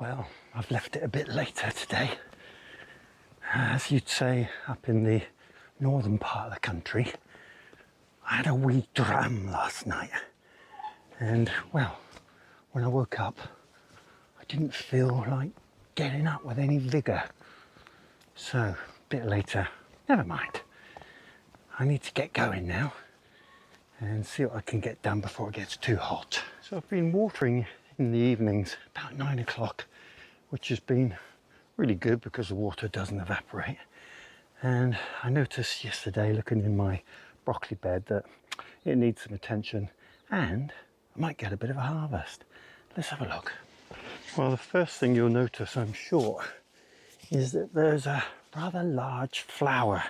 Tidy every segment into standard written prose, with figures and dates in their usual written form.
Well, I've left it a bit later today. As you'd say, up in the northern part of the country, I had a wee dram last night. And, well, when I woke up, I didn't feel like getting up with any vigour. So, a bit later, never mind. I need to get going now and see what I can get done before it gets too hot. So I've been watering in the evenings about 9 o'clock, which has been really good because the water doesn't evaporate. And I noticed yesterday, looking in my broccoli bed, that it needs some attention and I might get a bit of a harvest. Let's have a look. Well, the first thing you'll notice, I'm sure, is that there's a rather large flower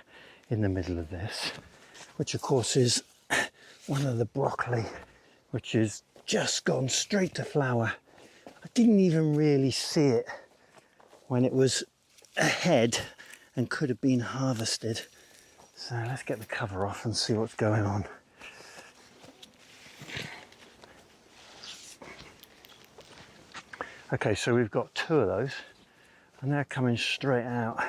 in the middle of this, which of course is one of the broccoli, which has just gone straight to flower. I didn't even really see it when it was ahead and could have been harvested. So let's get the cover off and see what's going on. Okay, so we've got two of those and they're coming straight out.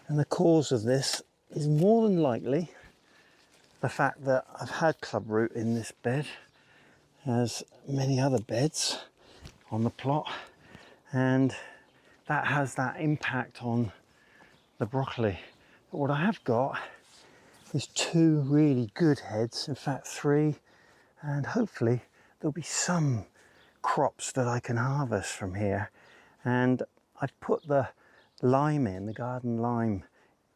And the cause of this is more than likely the fact that I've had clubroot in this bed, as many other beds on the plot, and that has that impact on the broccoli. But what I have got is two really good heads, in fact 3, and hopefully there'll be some crops that I can harvest from here. And I've put the lime in, the garden lime,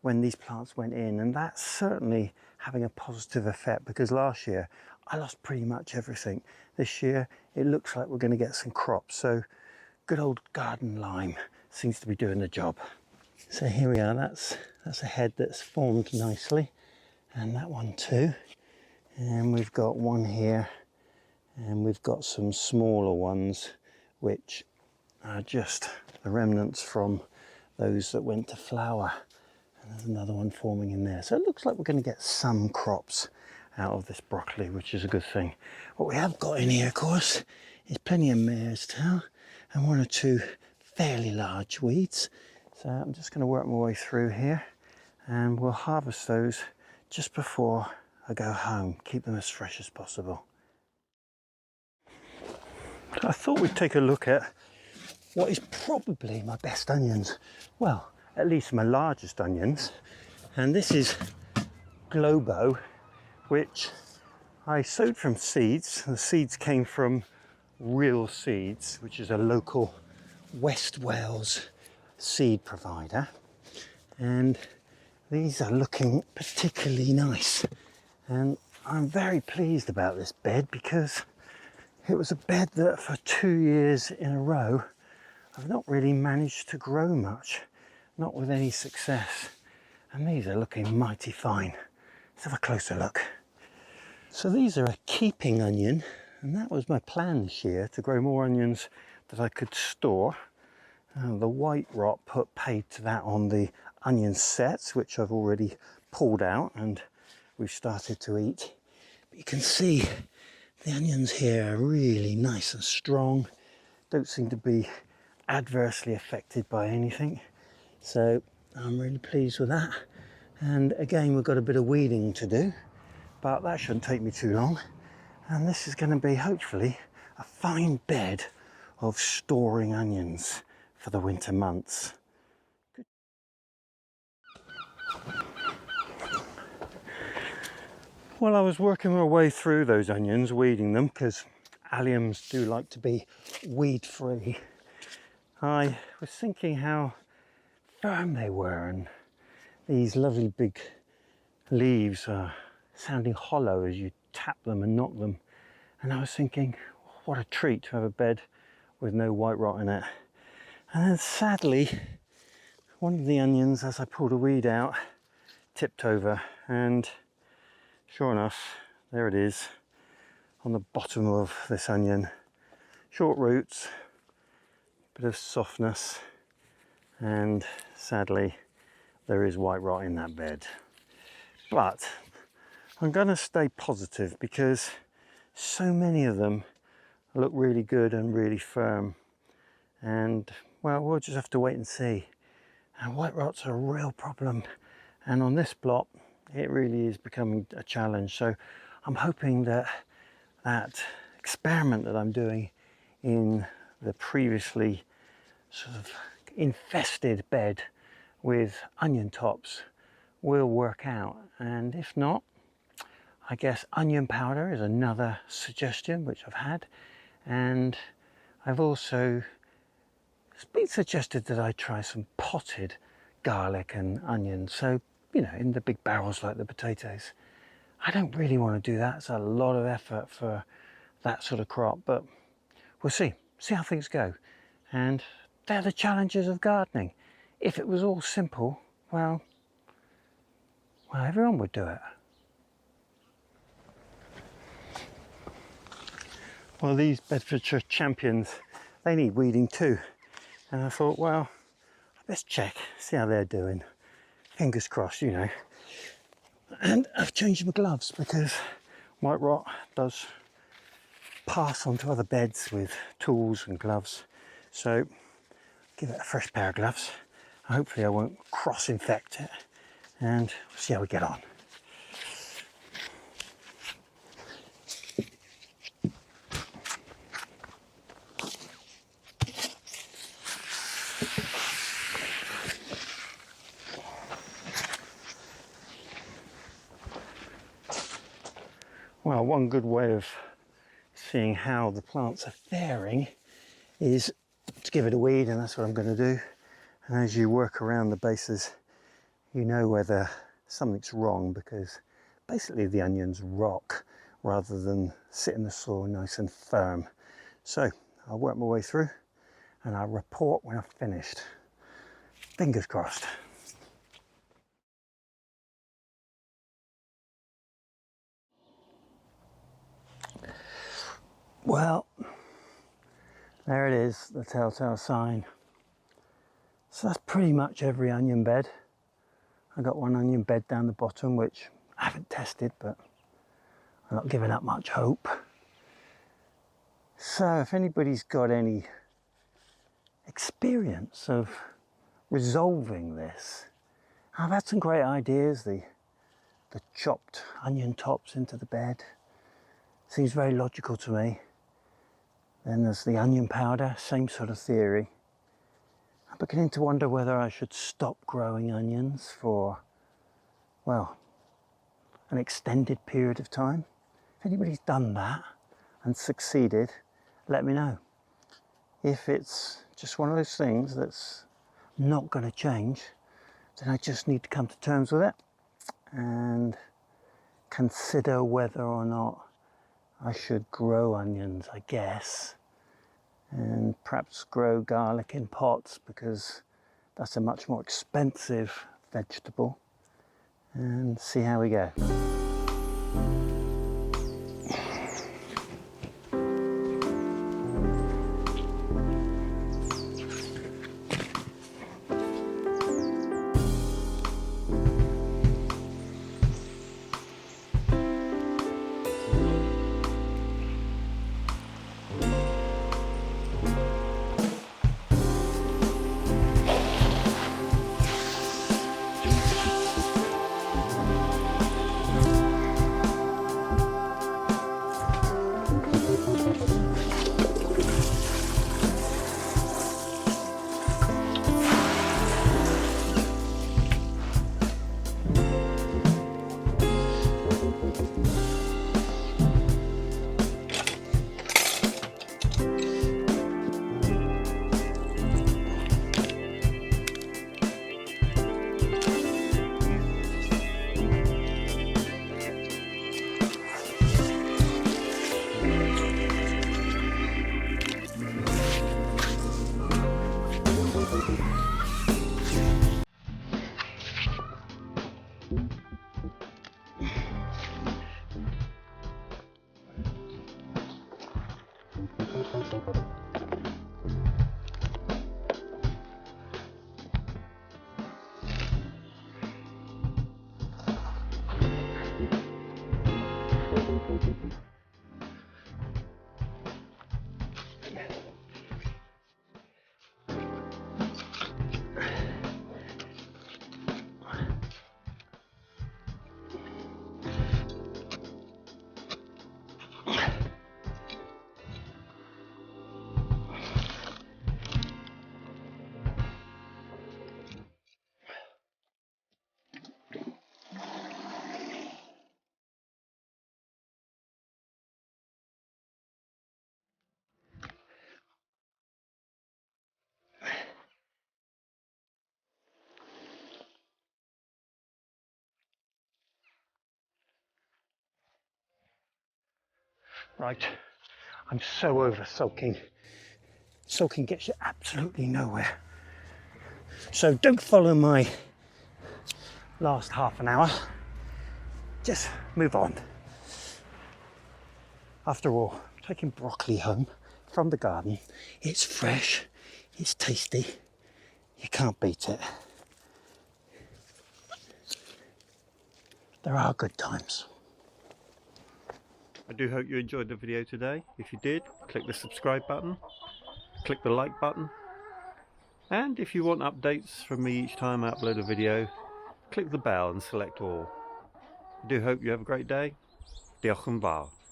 when these plants went in, and that's certainly having a positive effect, because last year I lost pretty much everything. This year it looks like we're going to get some crops, so good old garden lime seems to be doing the job. So here we are, that's a head that's formed nicely, and that one too. And we've got one here, and we've got some smaller ones which are just the remnants from those that went to flower. And there's another one forming in there. So it looks like we're going to get some crops out of this broccoli, which is a good thing. What we have got in here, of course, is plenty of mare's tail and 1 or 2 fairly large weeds. So I'm just going to work my way through here, and we'll harvest those just before I go home. Keep them as fresh as possible. I thought we'd take a look at what is probably my best onions. Well, at least my largest onions. And this is Globo, which I sowed from seeds. The seeds came from Real Seeds, which is a local West Wales seed provider. And these are looking particularly nice. And I'm very pleased about this bed, because it was a bed that for 2 years in a row I've not really managed to grow much, not with any success. And these are looking mighty fine. Let's have a closer look. So these are a keeping onion, and that was my plan this year, to grow more onions that I could store. The white rot paid to that on the onion sets, which I've already pulled out and we've started to eat. But you can see the onions here are really nice and strong, don't seem to be adversely affected by anything. So I'm really pleased with that. And again, we've got a bit of weeding to do, but that shouldn't take me too long. And this is going to be hopefully a fine bed of storing onions for the winter months. Good. Well, I was working my way through those onions, weeding them, because alliums do like to be weed free. I was thinking how firm they were, and these lovely big leaves are sounding hollow as you tap them and knock them. And I was thinking, what a treat to have a bed with no white rot in it. And then sadly, one of the onions, as I pulled a weed out, tipped over, and sure enough, there it is on the bottom of this onion. Short roots, bit of softness, and sadly there is white rot in that bed. But I'm going to stay positive, because so many of them look really good and really firm. and well, we'll just have to wait and see. And white rot's a real problem, and on this plot it really is becoming a challenge. So I'm hoping that that experiment that I'm doing in the previously sort of infested bed with onion tops will work out, and if not, I guess onion powder is another suggestion which I've had, and I've also, it's been suggested that I try some potted garlic and onions, so you know, in the big barrels like the potatoes. I don't really want to do that, it's a lot of effort for that sort of crop, but we'll see how things go. And they're the challenges of gardening. If it was all simple, well everyone would do it. Well, these Bedfordshire champions, they need weeding too. And I thought, well, let's check, see how they're doing. Fingers crossed, you know. And I've changed my gloves because white rot does pass on to other beds with tools and gloves. So give it a fresh pair of gloves. Hopefully I won't cross-infect it, and we'll see how we get on. Well, one good way of seeing how the plants are faring is to give it a weed, and that's what I'm going to do. And as you work around the bases, you know whether something's wrong, because basically the onions rock rather than sit in the soil nice and firm. So I'll work my way through and I'll report when I've finished. Fingers crossed. Well, there it is, the telltale sign. So that's pretty much every onion bed. I got one onion bed down the bottom which I haven't tested, but I'm not giving up much hope. So if anybody's got any experience of resolving this, I've had some great ideas. The chopped onion tops into the bed seems very logical to me. Then there's the onion powder, same sort of theory. I'm beginning to wonder whether I should stop growing onions for, well, an extended period of time. If anybody's done that and succeeded, let me know. If it's just one of those things that's not going to change, then I just need to come to terms with it and consider whether or not I should grow onions, I guess, and perhaps grow garlic in pots, because that's a much more expensive vegetable, and see how we go. Right, I'm so over sulking. Sulking gets you absolutely nowhere. So don't follow my last half an hour. Just move on. After all, taking broccoli home from the garden, it's fresh, it's tasty, you can't beat it. There are good times. I do hope you enjoyed the video today. If you did, click the subscribe button, click the like button, and if you want updates from me each time I upload a video, click the bell and select all. I do hope you have a great day. Diolch yn fawr.